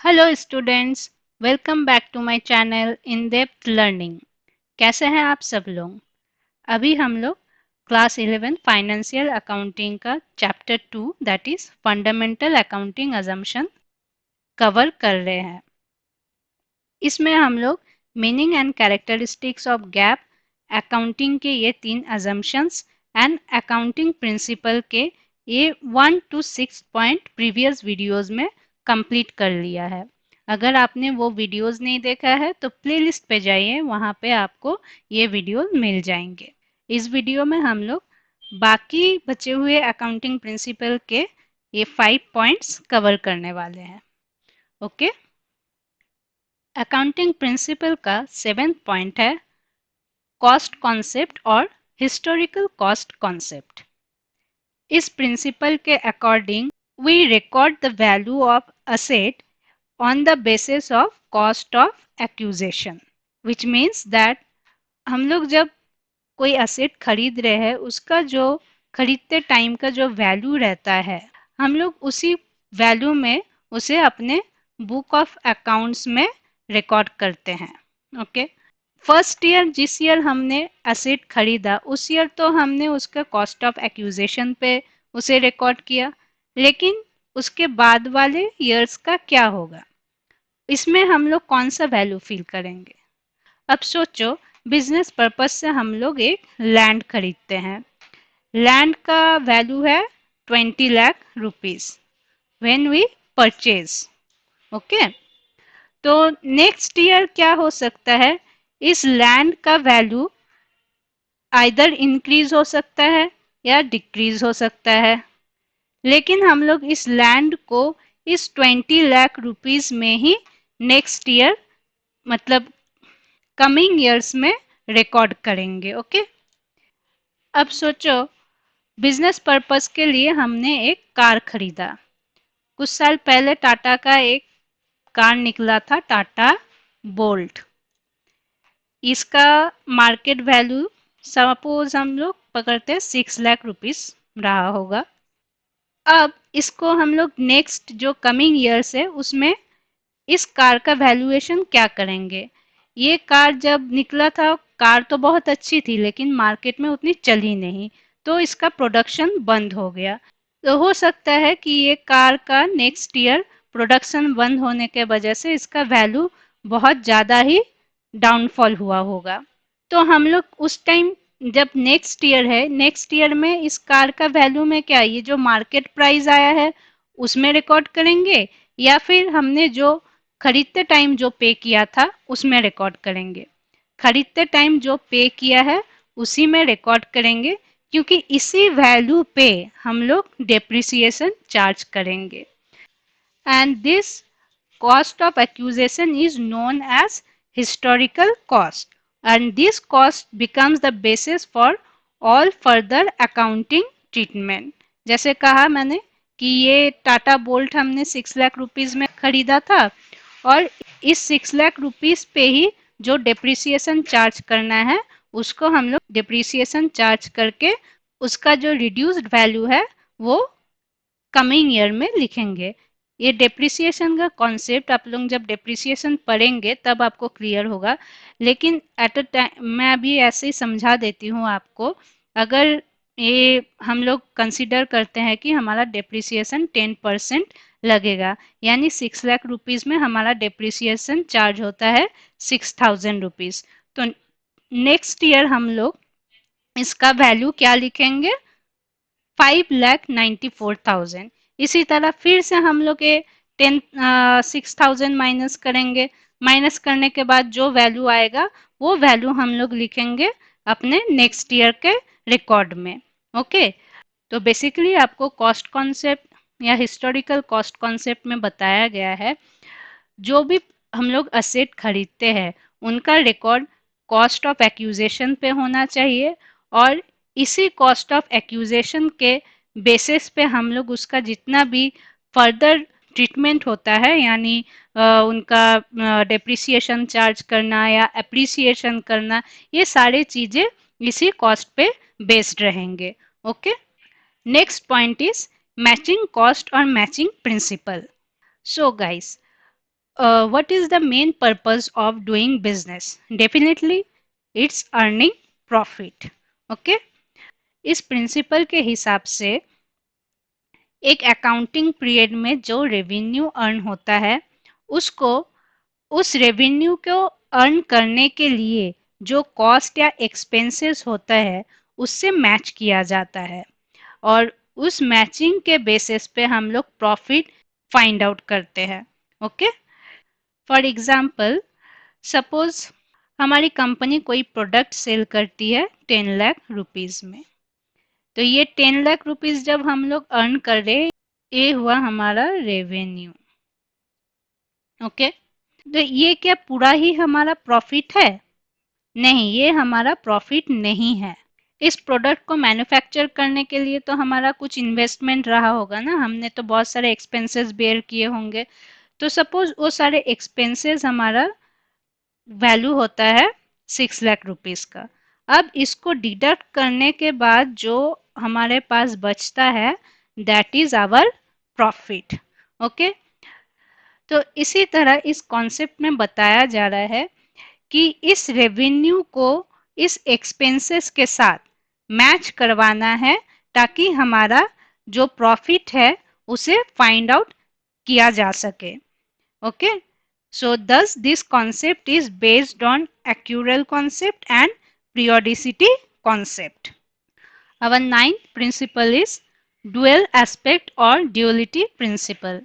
Hello students, welcome back to my channel in depth learning. कैसे हैं आप सब लोग? अभी हम लोग क्लास 11 फाइनेंशियल अकाउंटिंग का chapter 2 that is fundamental accounting assumption cover कर रहे हैं। इसमें हम लोग meaning and characteristics of GAAP, accounting के ये 3 अजम्पशंस एंड अकाउंटिंग प्रिंसिपल के ये 1 to 6 पॉइंट प्रीवियस वीडियोस में कंप्लीट कर लिया है। अगर आपने वो वीडियोस नहीं देखा है तो प्लेलिस्ट पे जाइए, वहाँ पे आपको ये वीडियो मिल जाएंगे। इस वीडियो में हम लोग बाकी बचे हुए अकाउंटिंग प्रिंसिपल के ये 5 पॉइंट्स कवर करने वाले हैं। ओके, अकाउंटिंग प्रिंसिपल का 7th पॉइंट है कॉस्ट कॉन्सेप्ट और हिस्टोरिकल कॉस्ट कॉन्सेप्ट। इस प्रिंसिपल के according we record the value of asset on the basis of cost of acquisition, which means that हम लोग जब कोई असेट खरीद रहे हैं उसका जो खरीदते टाइम का जो वैल्यू रहता है, हम लोग उसी वैल्यू में उसे अपने बुक ऑफ अकाउंट्स में रिकॉर्ड करते हैं। ओके, फर्स्ट ईयर जिस ईयर हमने एसेट खरीदा उस ईयर तो हमने उसका कॉस्ट ऑफ एक्यूजेशन पे उसे रिकॉर्ड किया, लेकिन उसके बाद वाले ईयर्स का क्या होगा, इसमें हम लोग कौन सा वैल्यू फील करेंगे? अब सोचो, बिजनेस पर्पस से हम लोग एक लैंड खरीदते हैं। लैंड का वैल्यू है 20 lakh rupees when we purchase. Okay, तो नेक्स्ट ईयर क्या हो सकता है, इस लैंड का वैल्यू आइदर इंक्रीज हो सकता है या डिक्रीज हो सकता है, लेकिन हम लोग इस लैंड को इस 20 लाख रुपीस में ही नेक्स्ट ईयर मतलब कमिंग ईयर्स में रिकॉर्ड करेंगे। ओके, अब सोचो, बिजनेस पर्पस के लिए हमने एक कार खरीदा। कुछ साल पहले टाटा का एक कार निकला था, टाटा बोल्ट। इसका मार्केट वैल्यू सपोज हम लोग पकड़ते हैं 6 लाख रुपीस रहा होगा। अब इसको हम लोग नेक्स्ट जो कमिंग ईयर्स है उसमें इस कार का वैल्यूएशन क्या करेंगे? ये कार जब निकला था, कार तो बहुत अच्छी थी लेकिन मार्केट में उतनी चली नहीं, तो इसका प्रोडक्शन बंद हो गया। तो हो सकता है कि ये कार का नेक्स्ट ईयर प्रोडक्शन बंद होने के वजह से इसका वैल्यू बहुत ज़्यादा ही डाउनफॉल हुआ होगा। तो हम लोग उस टाइम जब नेक्स्ट ईयर है, नेक्स्ट ईयर में इस कार का वैल्यू में क्या, ये जो मार्केट प्राइस आया है उसमें रिकॉर्ड करेंगे, या फिर हमने जो खरीदते टाइम जो पे किया था उसमें रिकॉर्ड करेंगे? खरीदते टाइम जो पे किया है उसी में रिकॉर्ड करेंगे, क्योंकि इसी वैल्यू पे हम लोग डेप्रिसिएशन चार्ज करेंगे। And this cost of accusation is known as historical cost, and this cost becomes the basis for all further accounting treatment। जैसे कहा मैंने कि ये टाटा बोल्ट हमने 6 लाख रुपीस में खरीदा था, और इस 6 लाख रुपीस पे ही जो डेप्रिसिएशन चार्ज करना है उसको हम लोग डेप्रिसिएशन चार्ज करके उसका जो रिड्यूस्ड वैल्यू है वो कमिंग ईयर में लिखेंगे। ये डेप्रिसिएशन का कॉन्सेप्ट आप लोग जब डेप्रिसिएशन पढ़ेंगे तब आपको क्लियर होगा, लेकिन एट अ टाइम मैं अभी ऐसे ही समझा देती हूँ आपको। अगर ये हम लोग कंसिडर करते हैं कि हमारा डेप्रिसिएशन 10% लगेगा, यानी 6 लाख रुपीज़ में हमारा डेप्रिसिएशन चार्ज होता है 6,000 रुपीज़, तो नेक्स्ट ईयर हम लोग इसका वैल्यू क्या लिखेंगे, 5,94,000। इसी तरह फिर से हम लोग ये 6,000 माइनस करेंगे, माइनस करने के बाद जो वैल्यू आएगा वो वैल्यू हम लोग लिखेंगे अपने नेक्स्ट ईयर के रिकॉर्ड में। ओके, तो बेसिकली आपको कॉस्ट कॉन्सेप्ट या हिस्टोरिकल कॉस्ट कॉन्सेप्ट में बताया गया है, जो भी हम लोग असेट खरीदते हैं उनका रिकॉर्ड कॉस्ट ऑफ एक्यूजेशन पे होना चाहिए, और इसी कॉस्ट ऑफ एक्यूजेशन के बेसिस पे हम लोग उसका जितना भी फर्दर ट्रीटमेंट होता है, यानी उनका डेप्रिसिएशन चार्ज करना या एप्रिसिएशन करना, ये सारी चीज़ें इसी कॉस्ट पे बेस्ड रहेंगे। Okay, next point is matching cost और matching principle. So guys, what is the main purpose of doing business? Definitely it's earning profit. Okay, इस प्रिंसिपल के हिसाब से एक अकाउंटिंग पीरियड में जो रेवेन्यू अर्न होता है उसको उस रेवेन्यू को अर्न करने के लिए जो कॉस्ट या एक्सपेंसेस होता है उससे मैच किया जाता है और उस मैचिंग के बेसिस पे हम लोग प्रॉफिट फाइंड आउट करते हैं. ओके, फॉर एग्जांपल सपोज हमारी कंपनी कोई प्रोडक्ट सेल करती है 10 लाख रुपीस में. तो ये 10 लाख रुपीस जब हम लोग अर्न कर रहे, ये हुआ हमारा रेवेन्यू. ओके, तो ये क्या पूरा ही हमारा प्रॉफिट है? नहीं, ये हमारा प्रॉफिट नहीं है. इस प्रोडक्ट को मैन्युफैक्चर करने के लिए तो हमारा कुछ इन्वेस्टमेंट रहा होगा ना, हमने तो बहुत सारे एक्सपेंसेस बेयर किए होंगे. तो सपोज वो सारे एक्सपेंसेस हमारा वैल्यू होता है 6 लाख रुपीस का. अब इसको डिडक्ट करने के बाद जो हमारे पास बचता है that is our profit. Okay, तो इसी तरह इस कॉन्सेप्ट में बताया जा रहा है कि इस रेवेन्यू को इस एक्सपेंसेस के साथ मैच करवाना है ताकि हमारा जो प्रॉफिट है उसे फाइंड आउट किया जा सके. Okay, so thus this concept is based on accrual concept and periodicity concept. Our ninth principle is dual aspect or duality principle.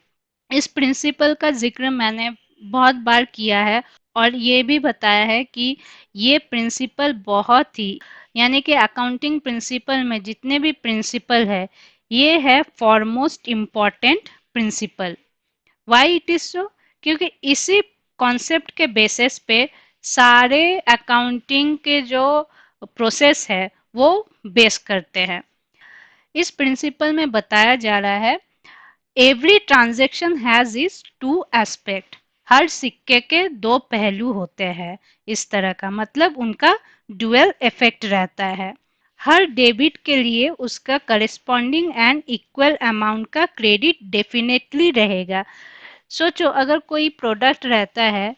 इस प्रिंसिपल का जिक्र मैंने बहुत बार किया है और ये भी बताया है कि ये प्रिंसिपल बहुत ही, यानी कि अकाउंटिंग प्रिंसिपल में जितने भी प्रिंसिपल है ये है foremost important principal. Why it is so? क्योंकि इसी कॉन्सेप्ट के बेसिस पे सारे अकाउंटिंग के जो प्रोसेस है वो बेस करते हैं. इस प्रिंसिपल में बताया जा रहा है every transaction has is two aspect. हर सिक्के के दो पहलू होते हैं. इस तरह का मतलब उनका डुअल इफेक्ट रहता है. हर डेबिट के लिए उसका करेस्पॉन्डिंग एंड इक्वल अमाउंट का क्रेडिट डेफिनेटली रहेगा. सोचो अगर कोई प्रोडक्ट रहता है,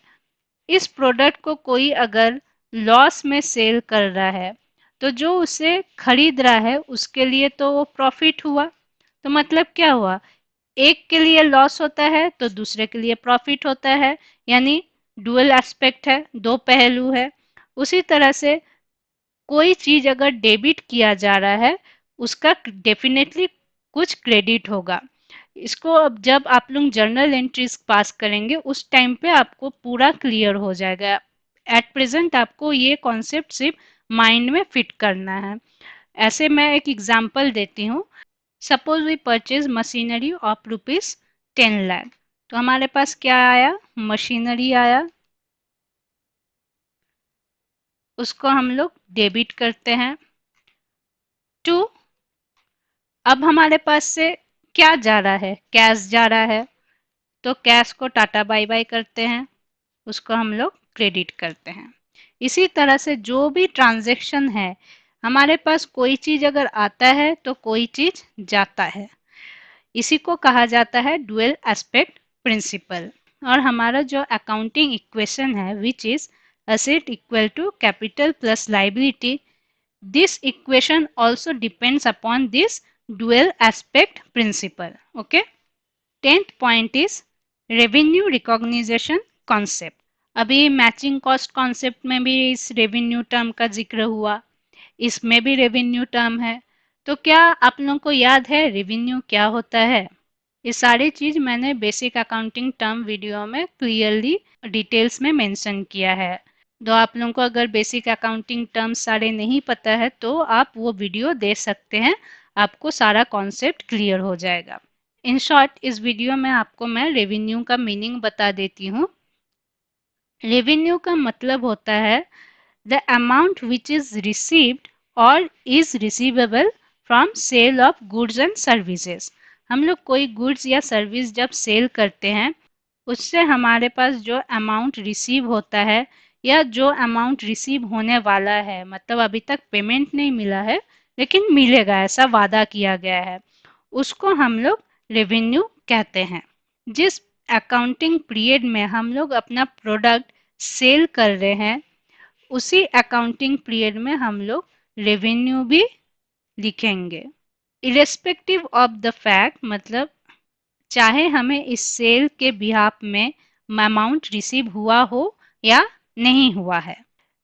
इस प्रोडक्ट को कोई अगर लॉस में सेल कर रहा है तो जो उसे खरीद रहा है उसके लिए तो वो प्रॉफिट हुआ. तो मतलब क्या हुआ, एक के लिए लॉस होता है तो दूसरे के लिए प्रॉफिट होता है, यानी डुअल एस्पेक्ट है, दो पहलू है. उसी तरह से कोई चीज अगर डेबिट किया जा रहा है उसका डेफिनेटली कुछ क्रेडिट होगा. इसको अब जब आप लोग जर्नल एंट्रीज पास करेंगे उस टाइम पे आपको पूरा क्लियर हो जाएगा. एट प्रेजेंट आपको ये कॉन्सेप्ट सिर्फ माइंड में फिट करना है. ऐसे मैं एक एग्जांपल देती हूँ. Suppose we purchase machinery of rupees 10 lakh. तो हमारे पास क्या आया, मशीनरी आया, उसको हम लोग डेबिट करते हैं टू. अब हमारे पास से क्या जा रहा है, कैश जा रहा है, तो कैश को टाटा बाय बाय करते हैं, उसको हम लोग क्रेडिट करते हैं. इसी तरह से जो भी ट्रांजैक्शन है, हमारे पास कोई चीज अगर आता है तो कोई चीज जाता है. इसी को कहा जाता है डुअल एस्पेक्ट प्रिंसिपल. और हमारा जो अकाउंटिंग इक्वेशन है which is asset equal to capital plus liability, this equation also depends upon this dual aspect principle. Okay, 10th point is revenue recognition concept. अभी मैचिंग कॉस्ट कॉन्सेप्ट में भी इस revenue term का जिक्र हुआ, इसमें भी रेवेन्यू टर्म है. तो क्या आप लोगों को याद है रेवेन्यू क्या होता है? ये सारी चीज मैंने बेसिक अकाउंटिंग टर्म वीडियो में क्लियरली डिटेल्स में मेंशन किया है. तो आप लोगों को अगर बेसिक अकाउंटिंग टर्म्स सारे नहीं पता है तो आप वो वीडियो देख सकते हैं, आपको सारा कॉन्सेप्ट क्लियर हो जाएगा. इन शॉर्ट इस वीडियो में आपको मैं रेवेन्यू का मीनिंग बता देती हूँ. रेवेन्यू का मतलब होता है the amount which is received और is receivable from sale of goods and services. हम लोग कोई गुड्स या सर्विस जब सेल करते हैं उससे हमारे पास जो अमाउंट रिसीव होता है या जो अमाउंट रिसीव होने वाला है, मतलब अभी तक पेमेंट नहीं मिला है लेकिन मिलेगा ऐसा वादा किया गया है, उसको हम लोग रेवेन्यू कहते हैं. जिस अकाउंटिंग पीरियड में हम लोग अपना प्रोडक्ट सेल कर रहे हैं, उसी अकाउंटिंग पीरियड में हम लोग रेवेन्यू भी लिखेंगे। इरेस्पेक्टिव ऑफ द फैक्ट, मतलब चाहे हमें इस सेल के बिहाफ में अमाउंट रिसीव हुआ हो या नहीं हुआ है।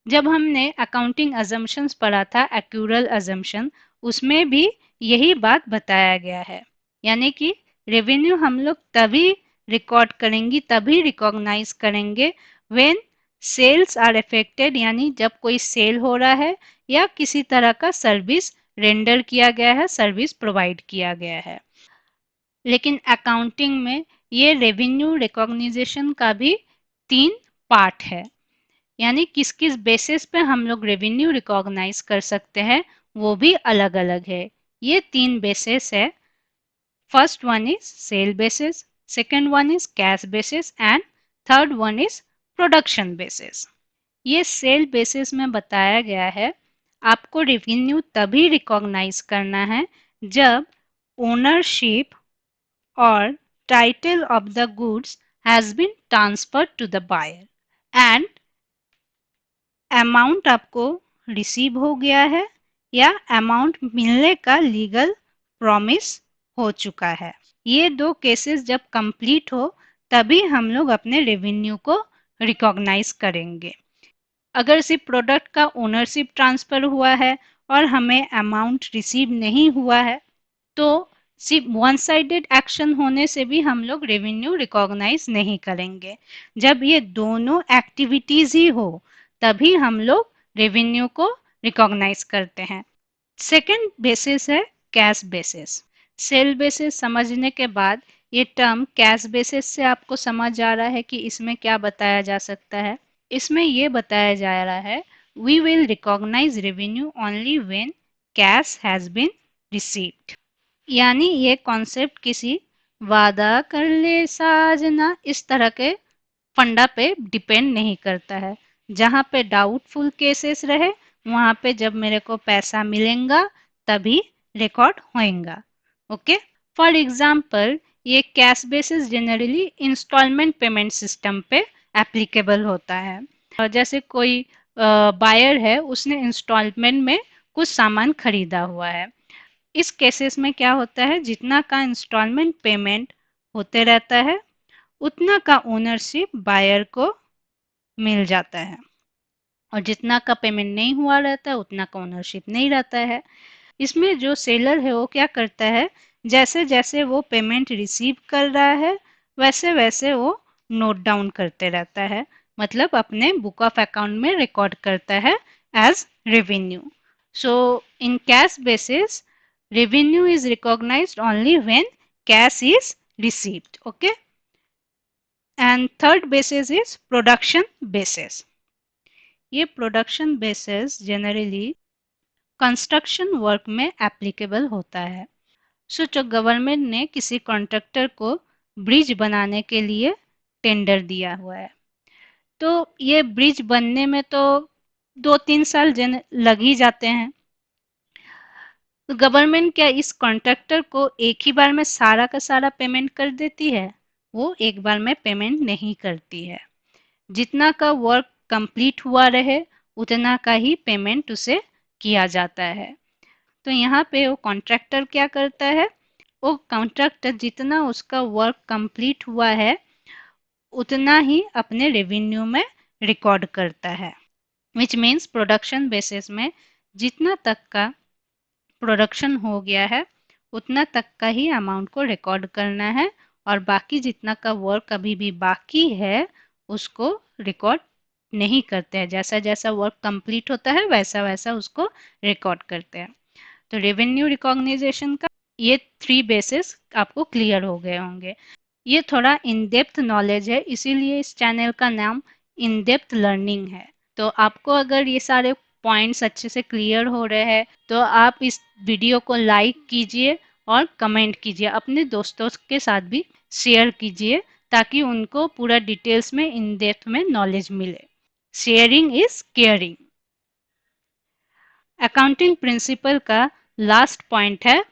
जब हमने अकाउंटिंग अजम्पशंस पढ़ा था, एक्यूरल अजम्पशन, उसमें भी यही बात बताया गया है। यानी कि रेवेन्यू हम लोग तभी रिकॉर्ड करेंगे, तभी रिकॉग्नाइज करेंगे व्हेन सेल्स आर अफेक्टेड, यानी जब कोई सेल हो रहा है या किसी तरह का सर्विस रेंडर किया गया है, सर्विस प्रोवाइड किया गया है। लेकिन अकाउंटिंग में ये रेवेन्यू रिकॉग्निजेशन का भी 3 पार्ट है, यानी किस किस बेसिस पे हम लोग रेवेन्यू रिकॉग्नाइज कर सकते हैं वो भी अलग अलग है। ये 3 बेसिस है। First one is sale basis, second one is cash basis and third one is production basis. ये सेल बेसिस में बताया गया है आपको रेवेन्यू तभी रिकॉग्नाइज करना है जब ownership or title of the goods has been transferred to the buyer and amount आपको रिसीव हो गया है या अमाउंट मिलने का लीगल प्रॉमिस हो चुका है। ये दो केसेस जब कंप्लीट हो तभी हम लोग अपने रेवेन्यू को रिकॉग्नाइज करेंगे। अगर सिर्फ प्रोडक्ट का ओनरशिप ट्रांसफर हुआ है और हमें अमाउंट रिसीव नहीं हुआ है तो सिर्फ वन साइडेड एक्शन होने से भी हम लोग रेवेन्यू रिकॉग्नाइज नहीं करेंगे। जब ये दोनों एक्टिविटीज ही हो तभी हम लोग रेवेन्यू को रिकॉग्नाइज करते हैं। सेकंड बेसिस है कैश बेसिस। सेल बेसिस समझने के बाद ये टर्म कैश बेसिस से आपको समझ आ रहा है कि इसमें क्या बताया जा सकता है। इसमें ये बताया जा रहा है we will recognise revenue only when cash has been received. यानी ये कॉन्सेप्ट किसी वादा कर ले साजना इस तरह के फंडा पे डिपेंड नहीं करता है। जहाँ पे डाउटफुल केसेस रहे वहाँ पे जब मेरे को पैसा मिलेगा तभी रिकॉर्ड होएगा। ओके, फॉर एग्जाम्पल ये cash basis generally instalment payment system पे एप्लीकेबल होता है। जैसे कोई बायर है, उसने इंस्टॉलमेंट में कुछ सामान खरीदा हुआ है। इस केसेस में क्या होता है, जितना का इंस्टॉलमेंट पेमेंट होते रहता है उतना का ओनरशिप बायर को मिल जाता है और जितना का पेमेंट नहीं हुआ रहता है उतना का ओनरशिप नहीं रहता है। इसमें जो सेलर है वो क्या करता है, जैसे जैसे वो पेमेंट रिसीव कर रहा है वैसे वैसे वो नोट डाउन करते रहता है, मतलब अपने बुक ऑफ अकाउंट में रिकॉर्ड करता है as revenue. So in cash basis revenue is recognized only when cash is received. Okay, and third basis is production basis. ये production basis generally construction work में एप्लीकेबल होता है। सो जो government ने किसी कॉन्ट्रैक्टर को ब्रिज बनाने के लिए टेंडर दिया हुआ है, तो ये ब्रिज बनने में तो 2-3 साल लग ही जाते हैं। तो गवर्नमेंट क्या इस कॉन्ट्रैक्टर को एक ही बार में सारा का सारा पेमेंट कर देती है? वो एक बार में पेमेंट नहीं करती है। जितना का वर्क कंप्लीट हुआ रहे उतना का ही पेमेंट उसे किया जाता है। तो यहाँ पे वो कॉन्ट्रैक्टर क्या करता है, वो कॉन्ट्रैक्टर जितना उसका वर्क कंप्लीट हुआ है उतना ही अपने रेवेन्यू में रिकॉर्ड करता है। विच मीन्स प्रोडक्शन बेसिस में जितना तक का प्रोडक्शन हो गया है उतना तक का ही अमाउंट को रिकॉर्ड करना है और बाकी जितना का वर्क अभी भी बाकी है उसको रिकॉर्ड नहीं करते हैं। जैसा जैसा वर्क कंप्लीट होता है वैसा वैसा उसको रिकॉर्ड करते हैं। तो रेवेन्यू रिकॉग्निजेशन का ये 3 बेसिस आपको क्लियर हो गए होंगे। ये थोड़ा इन डेप्थ नॉलेज है, इसीलिए इस चैनल का नाम इन डेप्थ लर्निंग है। तो आपको अगर ये सारे पॉइंट्स अच्छे से क्लियर हो रहे हैं तो आप इस वीडियो को लाइक कीजिए और कमेंट कीजिए, अपने दोस्तों के साथ भी शेयर कीजिए ताकि उनको पूरा डिटेल्स में इन डेप्थ में नॉलेज मिले। Sharing is caring. Accounting principle का लास्ट पॉइंट है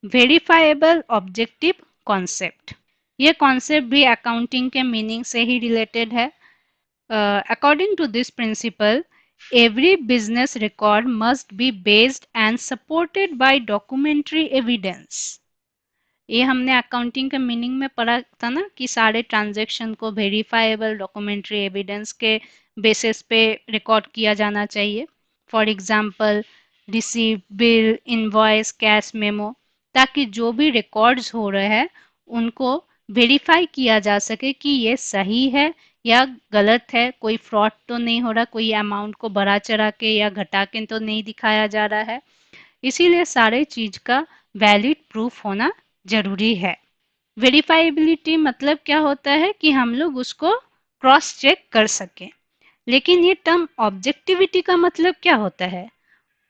वेरीफाइएबल ऑब्जेक्टिव कॉन्सेप्ट। ये कॉन्सेप्ट भी अकाउंटिंग के मीनिंग से ही रिलेटेड है। According to this principle, every business record must be based and supported by documentary evidence. ये हमने अकाउंटिंग के मीनिंग में पढ़ा था ना कि सारे ट्रांजैक्शन को वेरीफाइबल डॉक्यूमेंट्री एविडेंस के बेसिस पे रिकॉर्ड किया जाना चाहिए। For example receive bill invoice cash memo, ताकि जो भी रिकॉर्ड्स हो रहे हैं उनको वेरीफाई किया जा सके कि ये सही है या गलत है, कोई फ्रॉड तो नहीं हो रहा, कोई अमाउंट को बढ़ा चढ़ा के या घटा के तो नहीं दिखाया जा रहा है। इसीलिए सारे चीज का वैलिड प्रूफ होना जरूरी है। वेरीफाइबिलिटी मतलब क्या होता है कि हम लोग उसको क्रॉस चेक कर सकें। लेकिन ये टर्म ऑब्जेक्टिविटी का मतलब क्या होता है?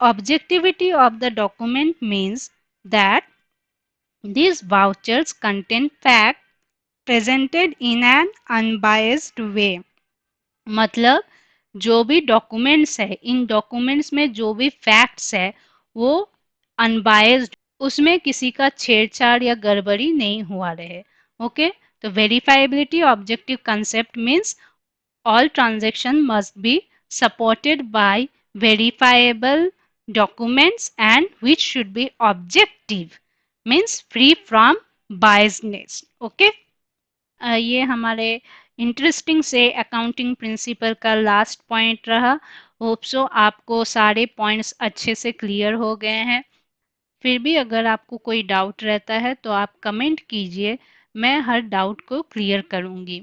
Objectivity of the document means that these vouchers contain fact presented in an unbiased way। मतलब जो भी डॉक्यूमेंट्स है, इन डॉक्यूमेंट्स में जो भी फैक्ट्स है वो अनबायस्ड, उसमें किसी का छेड़छाड़ या गड़बड़ी नहीं हुआ रहे। ओके, तो verifiability objective concept means all transaction must be supported by verifiable documents and which should be objective, means free from biasness। okay, ये हमारे इंटरेस्टिंग से अकाउंटिंग प्रिंसिपल का लास्ट पॉइंट रहा। होप सो आपको सारे पॉइंट्स अच्छे से क्लियर हो गए हैं। फिर भी अगर आपको कोई डाउट रहता है तो आप कमेंट कीजिए, मैं हर डाउट को क्लियर करूंगी।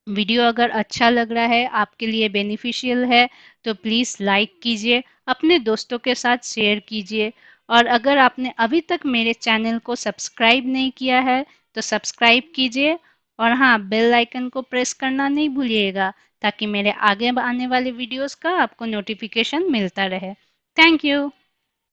वीडियो अगर अच्छा लग रहा है, आपके लिए बेनिफिशियल है, तो प्लीज़ लाइक कीजिए, अपने दोस्तों के साथ शेयर कीजिए। और अगर आपने अभी तक मेरे चैनल को सब्सक्राइब नहीं किया है तो सब्सक्राइब कीजिए। और हाँ, बेल आइकन को प्रेस करना नहीं भूलिएगा, ताकि मेरे आगे आने वाले वीडियोस का आपको नोटिफिकेशन मिलता रहे। Thank you.